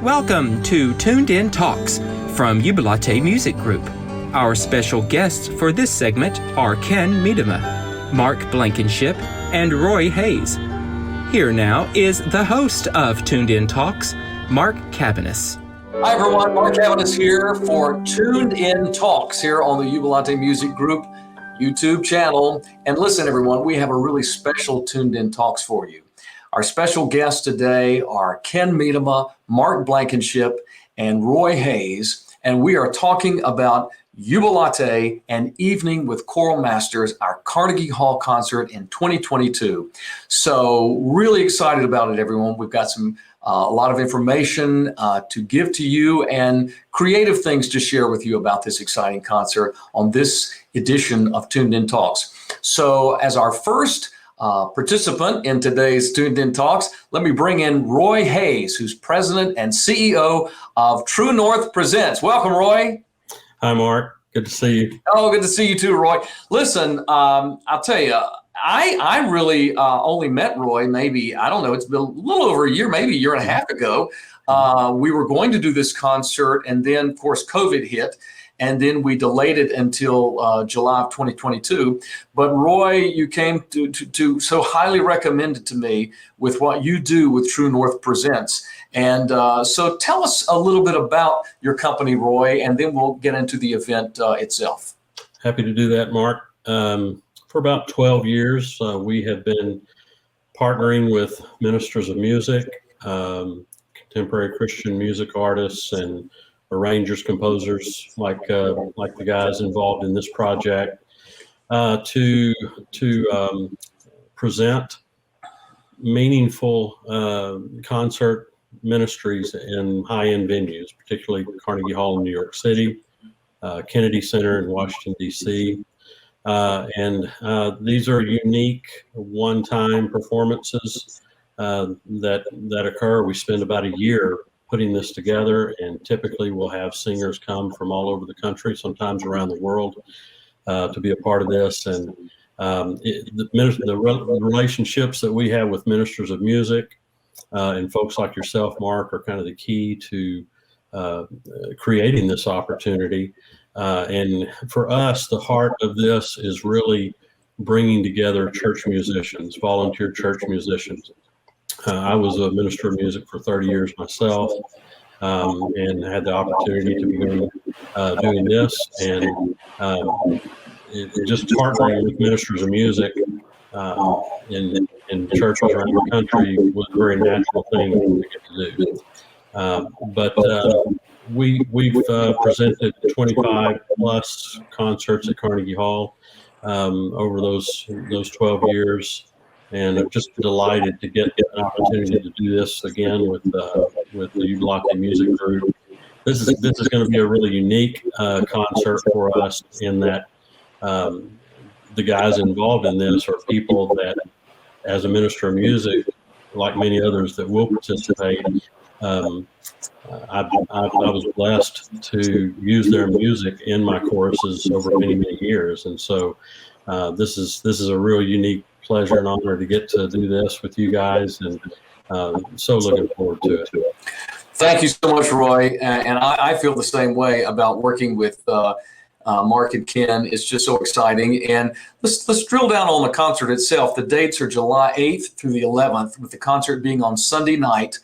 Welcome to Tuned In Talks from Jubilate Music Group. Our special guests for this segment are Ken Miedema, Mark Blankenship, and Roy Hayes. Here now is the host of Tuned In Talks, Mark Cabanis. Hi everyone, Mark Cabanis here for Tuned In Talks here on the Jubilate Music Group YouTube channel. And listen everyone, we have a really special Tuned In Talks for you. Our special guests today are Ken Miedema, Mark Blankenship, and Roy Hayes, and we are talking about Jubilate and Evening with Choral Masters, our Carnegie Hall concert in 2022. So really excited about it, everyone. We've got a lot of information to give to you and creative things to share with you about this exciting concert on this edition of Tuned In Talks. So as our first participant in today's Tuned In Talks, let me bring in Roy Hayes, who's president and CEO of True North Presents. Welcome, Roy. Hi, Mark. Good to see you. Oh, good to see you too, Roy. Listen, I'll tell you, I really only met Roy maybe, I don't know, it's been a little over a year, maybe a year and a half ago. We were going to do this concert, and then, of course, COVID hit. And then we delayed it until July of 2022. But Roy, you came to so highly recommended to me with what you do with True North Presents. And so tell us a little bit about your company, Roy, and then we'll get into the event itself. Happy to do that, Mark. For about 12 years, we have been partnering with ministers of music, contemporary Christian music artists, and arrangers, composers like the guys involved in this project to present meaningful concert ministries in high-end venues, particularly Carnegie Hall in New York City, Kennedy Center in Washington, D.C. And these are unique one-time performances that occur. We spend about a year putting this together, and typically we'll have singers come from all over the country, sometimes around the world, to be a part of this. And the relationships that we have with ministers of music and folks like yourself, Mark, are kind of the key to creating this opportunity. And for us, the heart of this is really bringing together church musicians, volunteer church musicians. I was a minister of music for 30 years myself, and had the opportunity to begin doing this, and just partnering with ministers of music in churches around the country was a very natural thing to get to do. But we've presented 25 plus concerts at Carnegie Hall over those 12 years. And I'm just delighted to get an opportunity to do this again with the Jubilate Music Group. This is going to be a really unique concert for us in that the guys involved in this are people that, as a minister of music, like many others that will participate, I was blessed to use their music in my choruses over many years, and so this is a real unique pleasure and honor to get to do this with you guys, and so looking forward to it. Thank you so much, Roy. And I feel the same way about working with Mark and Ken. It's just so exciting. And let's drill down on the concert itself. The dates are July 8th through the 11th, with the concert being on Sunday night,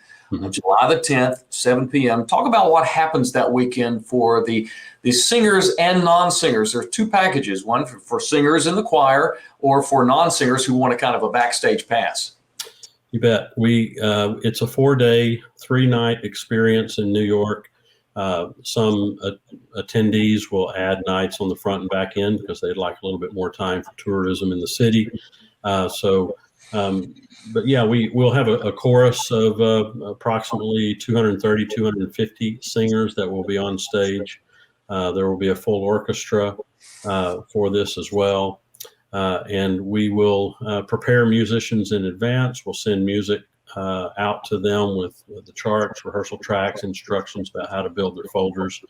July the 10th, 7 p.m. Talk about what happens that weekend for the singers and non-singers. There's two packages, one for singers in the choir or for non-singers who want a kind of a backstage pass. You bet. It's a 4-day, 3-night experience in New York. Some attendees will add nights on the front and back end because they'd like a little bit more time for tourism in the city. But yeah, we'll have a chorus of approximately 230, 250 singers that will be on stage. There will be a full orchestra for this as well. And we will prepare musicians in advance. We'll send music out to them with the charts, rehearsal tracks, instructions about how to build their folders.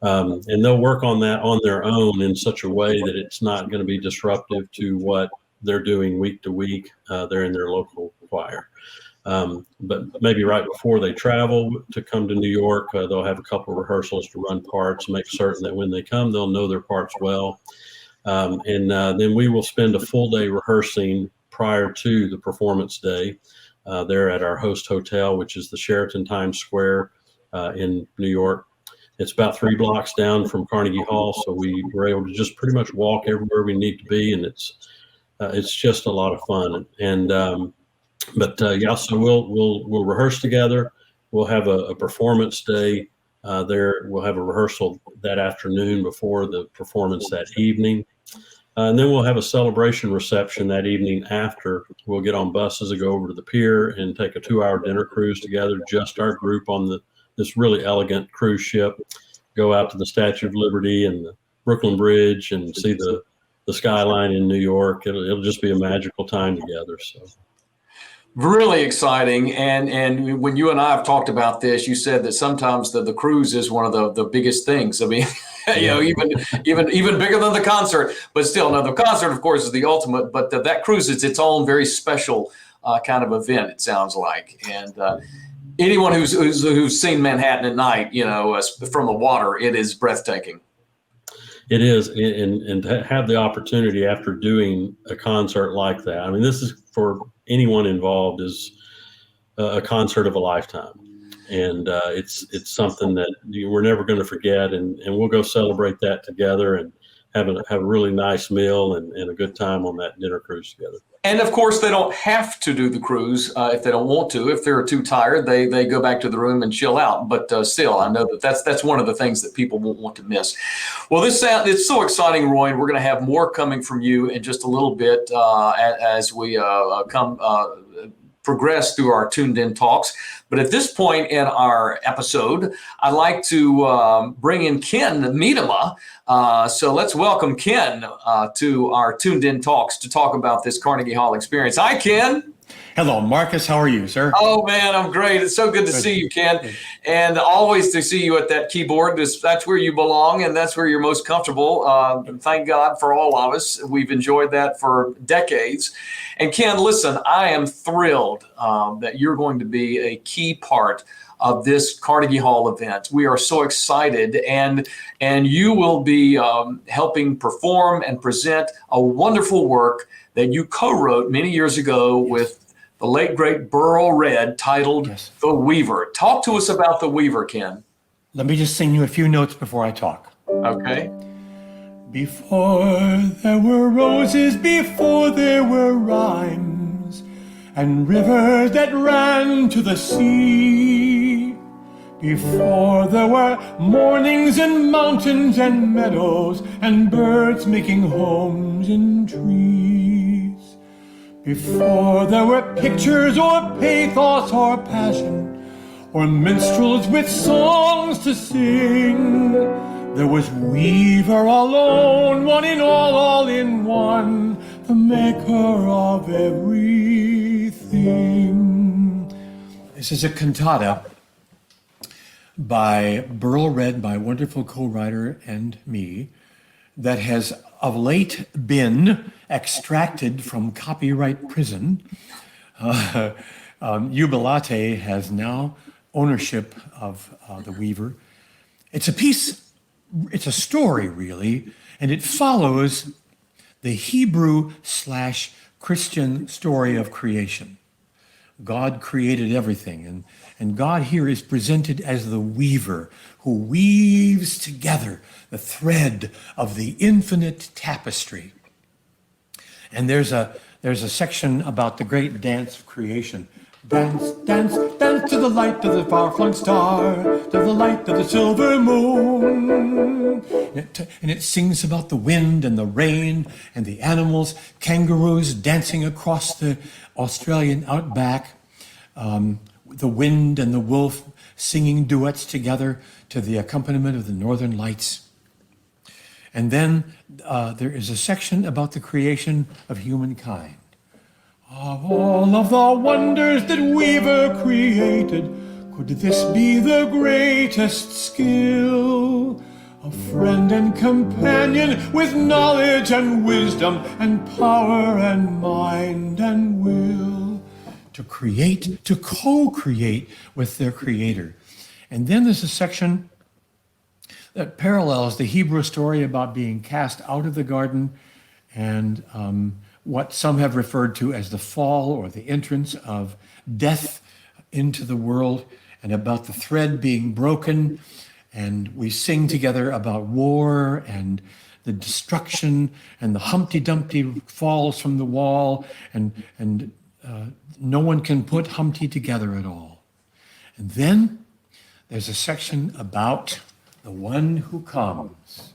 And they'll work on that on their own in such a way that it's not going to be disruptive to what they're doing week to week. They're in their local choir. But maybe right before they travel to come to New York, they'll have a couple of rehearsals to run parts, make certain that when they come, they'll know their parts well. And then we will spend a full day rehearsing prior to the performance day there at our host hotel, which is the Sheraton Times Square in New York. It's about 3 blocks down from Carnegie Hall, so we were able to just pretty much walk everywhere we need to be, and it's just a lot of fun. And yeah, so we'll rehearse together. We'll have a performance day there. We'll have a rehearsal that afternoon before the performance that evening. And then we'll have a celebration reception that evening after. We'll get on buses and go over to the pier and take a 2-hour dinner cruise together, just our group on this really elegant cruise ship, go out to the Statue of Liberty and the Brooklyn Bridge and see the skyline in New York. It'll just be a magical time together. So. Really exciting. And when you and I have talked about this, you said that sometimes the cruise is one of the biggest things. I mean, even bigger than the concert, but still, no, the concert, of course, is the ultimate, but that cruise is its own very special kind of event, it sounds like. And anyone who's seen Manhattan at night, from the water, it is breathtaking. It is, and to have the opportunity after doing a concert like that. I mean, this is for anyone involved is a concert of a lifetime, and it's something that we're never going to forget, and we'll go celebrate that together and have a really nice meal and a good time on that dinner cruise together. And of course, they don't have to do the cruise if they don't want to. If they're too tired, they go back to the room and chill out. But still, I know that's one of the things that people won't want to miss. Well, it's so exciting, Roy, and we're going to have more coming from you in just a little bit as we progress through our Tuned In Talks. But at this point in our episode, I'd like to bring in Ken Miedema. So let's welcome Ken to our Tuned In Talks to talk about this Carnegie Hall experience. Hi, Ken. Hello, Marcus. How are you, sir? Oh, man, I'm great. It's so good to see you, Ken. And always to see you at that keyboard. That's where you belong, and that's where you're most comfortable. Thank God for all of us. We've enjoyed that for decades. And Ken, listen, I am thrilled that you're going to be a key part of this Carnegie Hall event. We are so excited, and you will be helping perform and present a wonderful work that you co-wrote many years ago with the late, great Burl Red, titled The Weaver. Talk to us about The Weaver, Ken. Let me just sing you a few notes before I talk. Okay. Before there were roses, before there were rhymes, and rivers that ran to the sea, before there were mornings and mountains and meadows, and birds making homes in trees, before there were pictures or pathos or passion, or minstrels with songs to sing, there was Weaver alone, one in all in one, the maker of everything. This is a cantata by Burl Red, my wonderful co-writer, and me, that has of late been extracted from copyright prison. Jubilate has now ownership of The Weaver. It's a story, really, and it follows the Hebrew/Christian story of creation. God created everything, and God here is presented as the weaver who weaves together the thread of the infinite tapestry. And there's a section about the great dance of creation. Dance, dance, dance to the light of the far-flung star, to the light of the silver moon. And it sings about the wind and the rain and the animals, kangaroos dancing across the Australian outback, the wind and the wolf singing duets together to the accompaniment of the northern lights. And then there is a section about the creation of humankind. Of all of the wonders that Weaver created, could this be the greatest skill? a friend and companion with knowledge and wisdom and power and mind and will to create, to co-create with their Creator. And then there's a section that parallels the Hebrew story about being cast out of the garden and what some have referred to as the fall or the entrance of death into the world, and about the thread being broken. And we sing together about war and the destruction, and the Humpty Dumpty falls from the wall, and no one can put Humpty together at all. And then there's a section about the one who comes.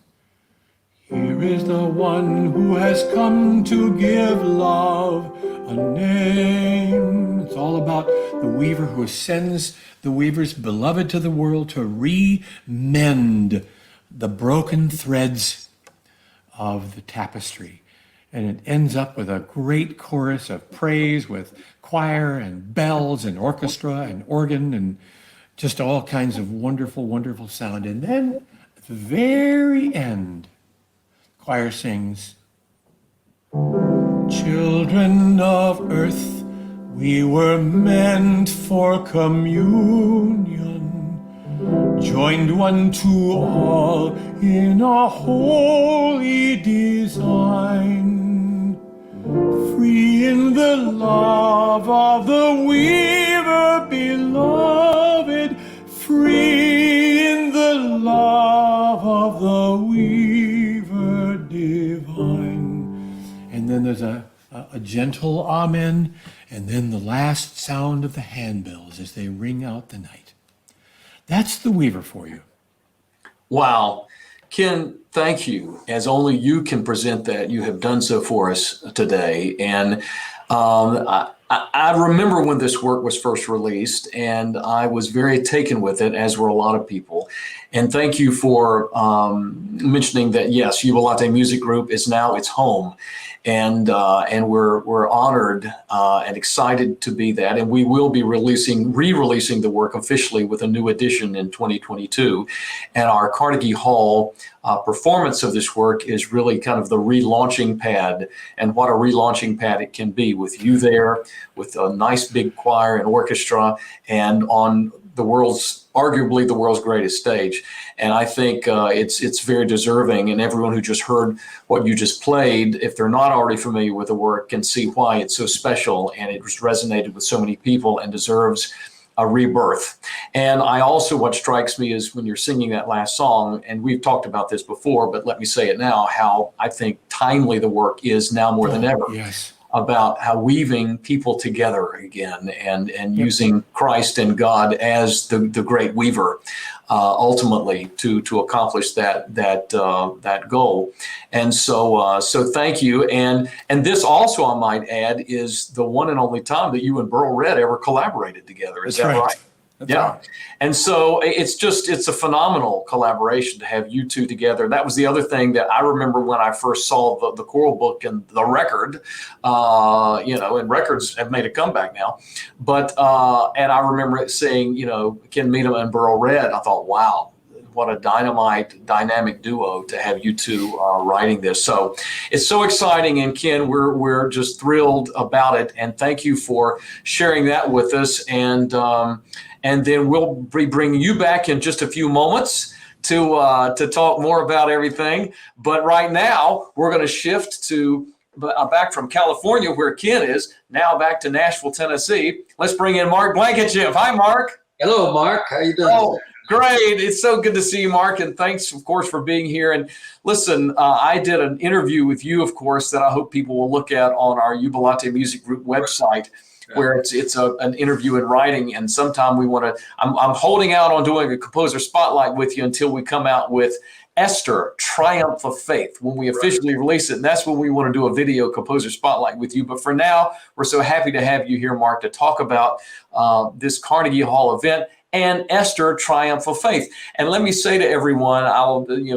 Here is the one who has come to give love a name. It's all about the weaver who sends the weaver's beloved to the world to re-mend the broken threads of the tapestry. And it ends up with a great chorus of praise with choir and bells and orchestra and organ and just all kinds of wonderful, wonderful sound. And then at the very end, choir sings, children of earth, we were meant for communion, joined one to all in a holy design, free in the love of the weaver beloved, free in the love of the weaver divine. And then there's a gentle amen, and then the last sound of the handbells as they ring out the night. That's the weaver for you. Wow. Ken, thank you. As only you can present that, you have done so for us today. And I remember when this work was first released, and I was very taken with it, as were a lot of people. And thank you for mentioning that, yes, Jubilate Music Group is now its home. And we're honored and excited to be that. And we will be re-releasing the work officially with a new edition in 2022. And our Carnegie Hall performance of this work is really kind of the relaunching pad, and what a relaunching pad it can be, with you there, with a nice big choir and orchestra, and on arguably the world's greatest stage. And I think it's very deserving, and everyone who just heard what you just played, if they're not already familiar with the work, can see why it's so special, and it just resonated with so many people and deserves a rebirth. And what strikes me is when you're singing that last song, and we've talked about this before, but let me say it now, how I think timely the work is now more than ever. Yes. About how weaving people together again, and using Christ and God as the great weaver, ultimately to accomplish that goal. And so thank you. And this also, I might add, is the one and only time that you and Burl Red ever collaborated together. Is that right? That's yeah. Right. And so it's a phenomenal collaboration to have you two together. That was the other thing that I remember when I first saw the choral book and the record, and records have made a comeback now. But, and I remember it saying, Ken Meadham and Burl Red. I thought, wow, what a dynamic duo to have you two writing this. So it's so exciting. And Ken, we're just thrilled about it. And thank you for sharing that with us. And then we'll be bringing you back in just a few moments to talk more about everything. But right now, we're going to shift to back from California, where Ken is, now back to Nashville, Tennessee. Let's bring in Mark Blankenship. Hi, Mark. Hello, Mark. How you doing? Oh, great. It's so good to see you, Mark. And thanks, of course, for being here. And listen, I did an interview with you, of course, that I hope people will look at on our Jubilate Music Group website, where it's an interview in writing. And sometime I'm holding out on doing a composer spotlight with you until we come out with Esther, Triumph of Faith, when we officially release it. And that's when we want to do a video composer spotlight with you. But for now, we're so happy to have you here, Mark, to talk about this Carnegie Hall event and Esther, Triumph of Faith. And let me say to everyone,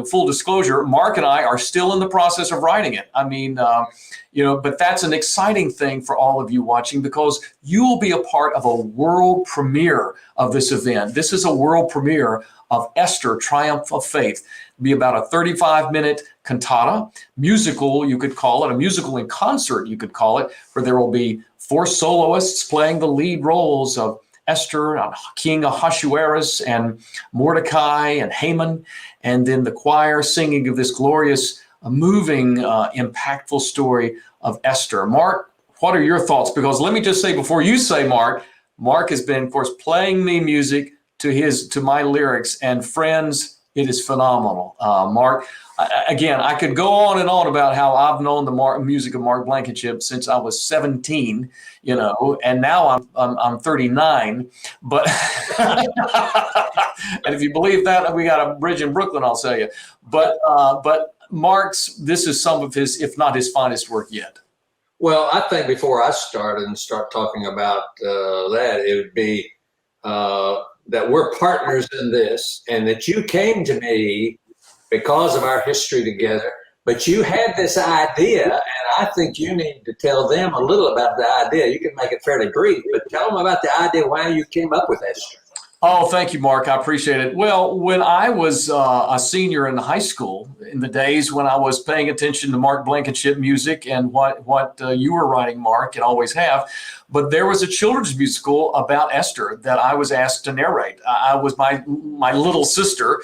full disclosure, Mark and I are still in the process of writing it. I mean, but that's an exciting thing for all of you watching, because you will be a part of a world premiere of this event. This is a world premiere of Esther, Triumph of Faith. It'll be about a 35-minute cantata, musical, you could call it, a musical in concert, you could call it, where there will be 4 soloists playing the lead roles of Esther, King Ahasuerus, and Mordecai, and Haman, and then the choir singing of this glorious, moving, impactful story of Esther. Mark, what are your thoughts? Because let me just say, before you say, Mark has been, of course, playing me music to my lyrics, and friends, it is phenomenal. Mark, again, I could go on and on about how I've known the music of Mark Blankenship since I was 17, and now I'm 39. But and if you believe that, we got a bridge in Brooklyn, I'll tell you. But this is some of his, if not his finest work yet. Well, I think before I start talking about that, it would be that we're partners in this, and that you came to me because of our history together, but you had this idea, and I think you need to tell them a little about the idea. You can make it fairly brief, but tell them about the idea, why you came up with Esther. Oh, thank you, Mark. I appreciate it. Well, when I was a senior in high school, in the days when I was paying attention to Mark Blankenship music and what you were writing, Mark, and always have, but there was a children's musical about Esther that I was asked to narrate. I was my little sister,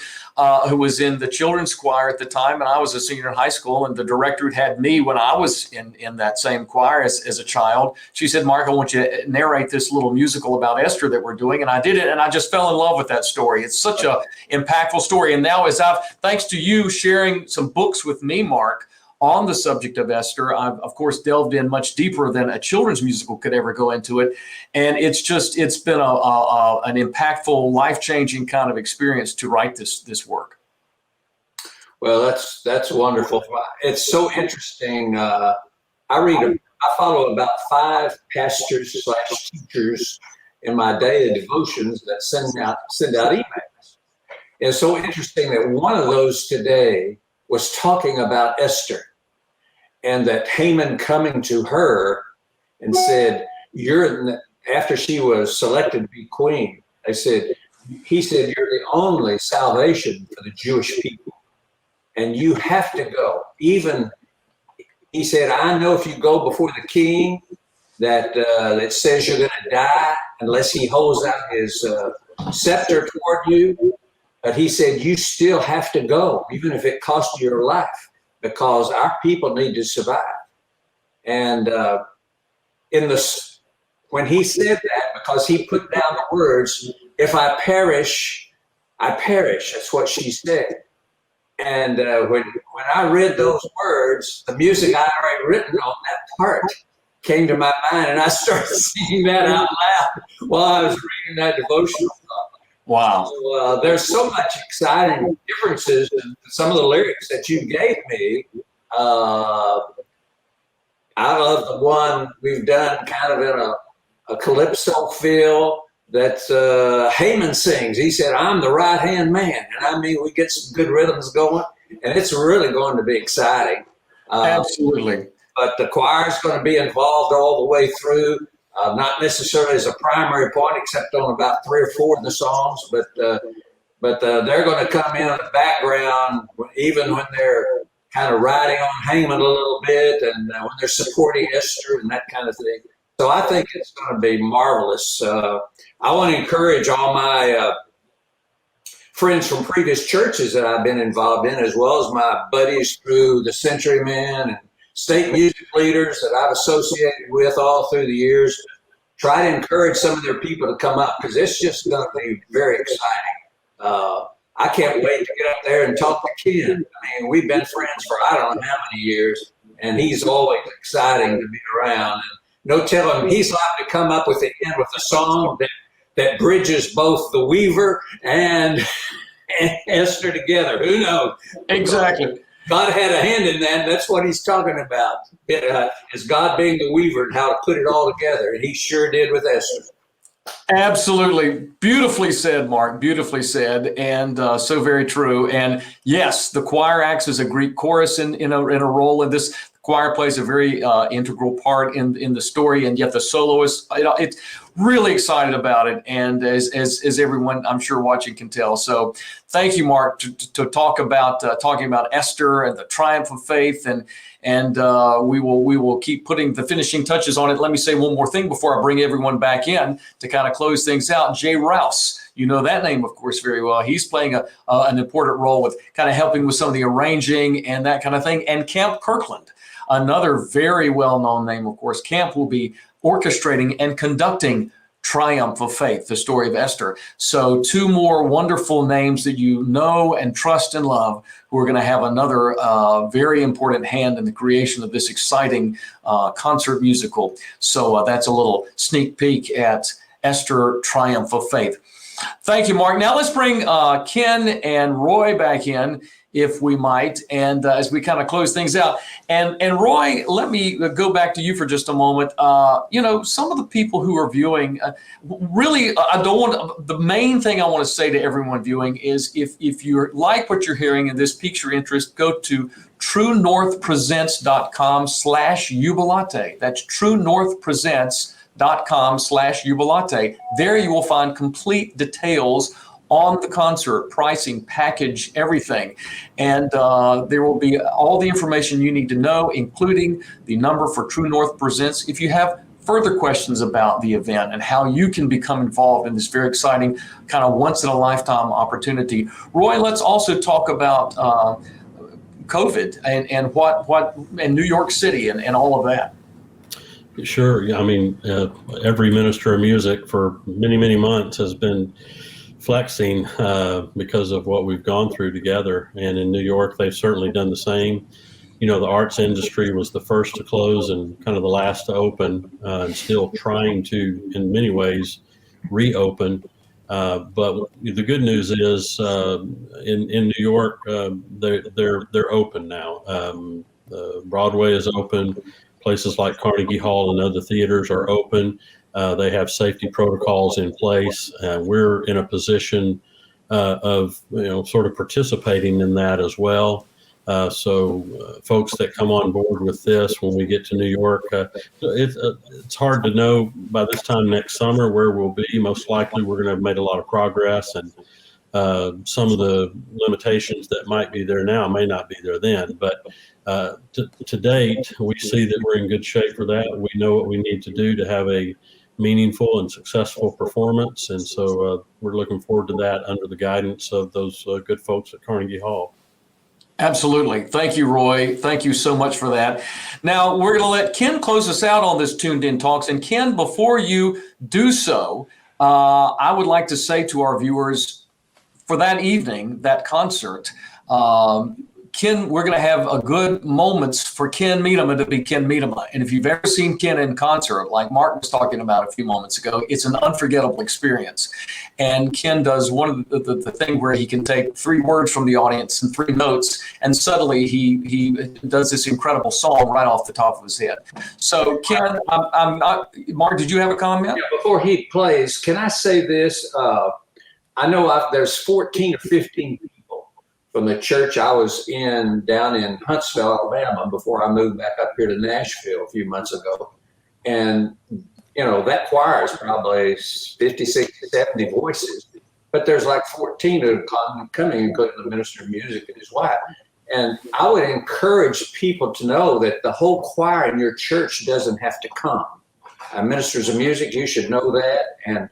who was in the children's choir at the time, and I was a senior in high school, and the director had me when I was in that same choir as a child. She said, Mark, I want you to narrate this little musical about Esther that we're doing, and I did it, and I just fell in love with that story. It's such a impactful story, and now thanks to you sharing some books with me, Mark, on the subject of Esther, I've, of course, delved in much deeper than a children's musical could ever go into it. And it's been an impactful, life-changing kind of experience to write this work. Well, that's wonderful. It's so interesting. I follow about 5 pastors/teachers in my daily devotions that send out emails. It's so interesting that one of those today was talking about Esther, and that Haman coming to her and said, after she was selected to be queen, he said, you're the only salvation for the Jewish people, and you have to go. He said, I know if you go before the king that says you're going to die unless he holds out his scepter toward you. But he said, you still have to go, even if it costs you your life, because our people need to survive. And when he said that, because he put down the words, if I perish, I perish. That's what she said. And when I read those words, the music I already written on that part came to my mind, and I started singing that out loud while I was reading that devotional. Wow. So, there's so much exciting differences in some of the lyrics that you gave me. I love the one we've done kind of in a calypso feel that Haman sings. He said, I'm the right-hand man. And I mean, we get some good rhythms going, and it's really going to be exciting. Absolutely. But the choir is going to be involved all the way through. Not necessarily as a primary point, except on about 3 or 4 of the songs, but they're going to come in the background, even when they're kind of riding on Haman a little bit, and when they're supporting Esther and that kind of thing. So I think it's going to be marvelous. I want to encourage all my friends from previous churches that I've been involved in, as well as my buddies through the Centurymen and state music leaders that I've associated with all through the years. Try to encourage some of their people to come up, because it's just going to be very exciting. I can't wait to get up there and talk to Ken. I mean, we've been friends for I don't know how many years, and he's always exciting to be around. And no telling, he's likely to come up with the end with a song that bridges both the Weaver and Esther together. Who knows? Exactly. God had a hand in that, and that's what he's talking about. Is God being the weaver and how to put it all together, and he sure did with Esther. Absolutely. Beautifully said, Mark. Beautifully said. And so very true. And yes, the choir acts as a Greek chorus in a role in this. The choir plays a very integral part in the story. And yet the soloist, it's really excited about it. And as everyone I'm sure watching can tell. So thank you, Mark, to talk about talking about Esther and the triumph of faith. And we will keep putting the finishing touches on it. Let me say one more thing before I bring everyone back in to kind of close things out. Jay Rouse, you know that name, of course, very well. He's playing an important role with kind of helping with some of the arranging and that kind of thing. And Camp Kirkland, another very well-known name, of course. Camp will be orchestrating and conducting Triumph of Faith, the story of Esther. So two more wonderful names that you know and trust and love who are going to have another very important hand in the creation of this exciting concert musical. So that's a little sneak peek at Esther, Triumph of Faith. Thank you, Mark. Now let's bring Ken and Roy back in, if we might, and as we kind of close things out. And Roy, let me go back to you for just a moment. Some of the people who are viewing, I don't want, the main thing I want to say to everyone viewing is if you like what you're hearing and this piques your interest, go to truenorthpresents.com/Jubilate. That's truenorthpresents.com/Jubilate. There you will find complete details on the concert, pricing, package, everything. And there will be all the information you need to know, including the number for True North Presents. If you have further questions about the event and how you can become involved in this very exciting kind of once-in-a-lifetime opportunity. Roy, let's also talk about COVID and what in New York City and all of that. Sure. Yeah, I mean, every minister of music for many, many months has been flexing because of what we've gone through together. And in New York, they've certainly done the same. The arts industry was the first to close and kind of the last to open, and still trying to, in many ways, reopen. But the good news is in New York, they're open now. Broadway is open. Places like Carnegie Hall and other theaters are open. They have safety protocols in place. We're in a position of sort of participating in that as well. So folks that come on board with this when we get to New York, it's hard to know by this time next summer where we'll be. Most likely we're going to have made a lot of progress, and some of the limitations that might be there now may not be there then. But to date, we see that we're in good shape for that. We know what we need to do to have a meaningful and successful performance. And so we're looking forward to that under the guidance of those good folks at Carnegie Hall. Absolutely. Thank you, Roy. Thank you so much for that. Now, we're going to let Ken close us out on this Tuned In Talks. And Ken, before you do so, I would like to say to our viewers, for that evening, that concert, Ken, we're going to have a good moments for Ken Miedema to be Ken Miedema. And if you've ever seen Ken in concert, like Mark was talking about a few moments ago, it's an unforgettable experience. And Ken does one of the thing where he can take 3 words from the audience and 3 notes, and suddenly he does this incredible song right off the top of his head. So Ken, I'm not, Mark, did you have a comment? Yeah, before he plays, can I say this? I know there's 14 or 15 people from the church I was in down in Huntsville, Alabama, before I moved back up here to Nashville a few months ago. And, that choir is probably 50, 60, 70 voices, but there's like 14 who are coming, including the minister of music and his wife. And I would encourage people to know that the whole choir in your church doesn't have to come. Ministers of music, you should know that. And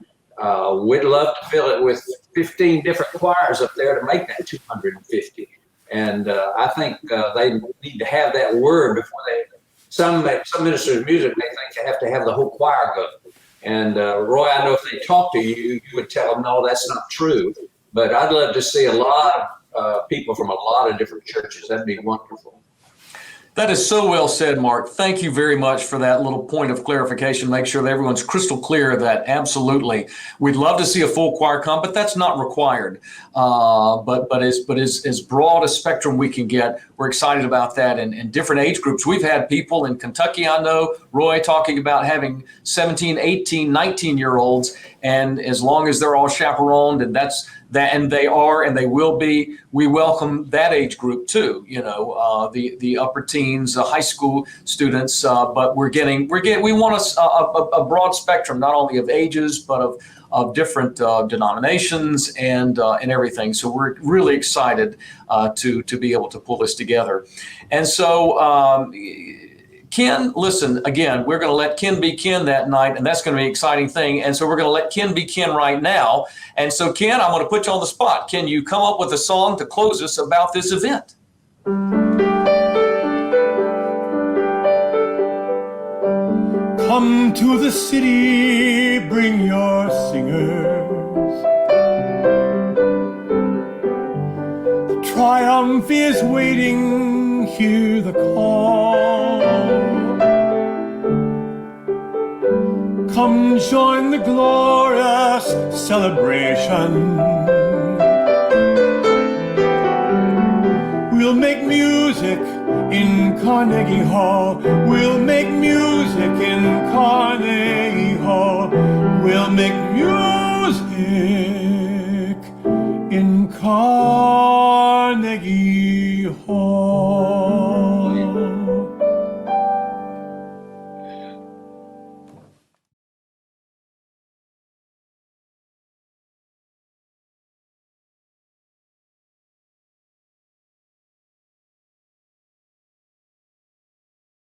we'd love to fill it with 15 different choirs up there to make that 250. And I think they need to have that word before some ministers of music may think they have to have the whole choir go. And Roy, I know if they talk to you, you would tell them, no, that's not true. But I'd love to see a lot of people from a lot of different churches. That'd be wonderful. That is so well said, Mark. Thank you very much for that little point of clarification. Make sure that everyone's crystal clear that absolutely we'd love to see a full choir come, but that's not required. But as broad a spectrum we can get, we're excited about that. And different age groups. We've had people in Kentucky, I know, Roy, talking about having 17, 18, 19-year-olds. And as long as they're all chaperoned, and that's that, and they are, and they will be, we welcome that age group too. The upper teens, high school students. But we want a broad spectrum, not only of ages, but of different denominations and everything. So we're really excited to be able to pull this together. And so, Ken, listen, again, we're going to let Ken be Ken that night, and that's going to be an exciting thing. And so we're going to let Ken be Ken right now. And so, Ken, I'm going to put you on the spot. Can you come up with a song to close us about this event? Come to the city, bring your singers. The triumph is waiting, hear the call. Come join the glorious celebration. We'll make music in Carnegie Hall. We'll make music in Carnegie Hall. We'll make music in Carnegie Hall.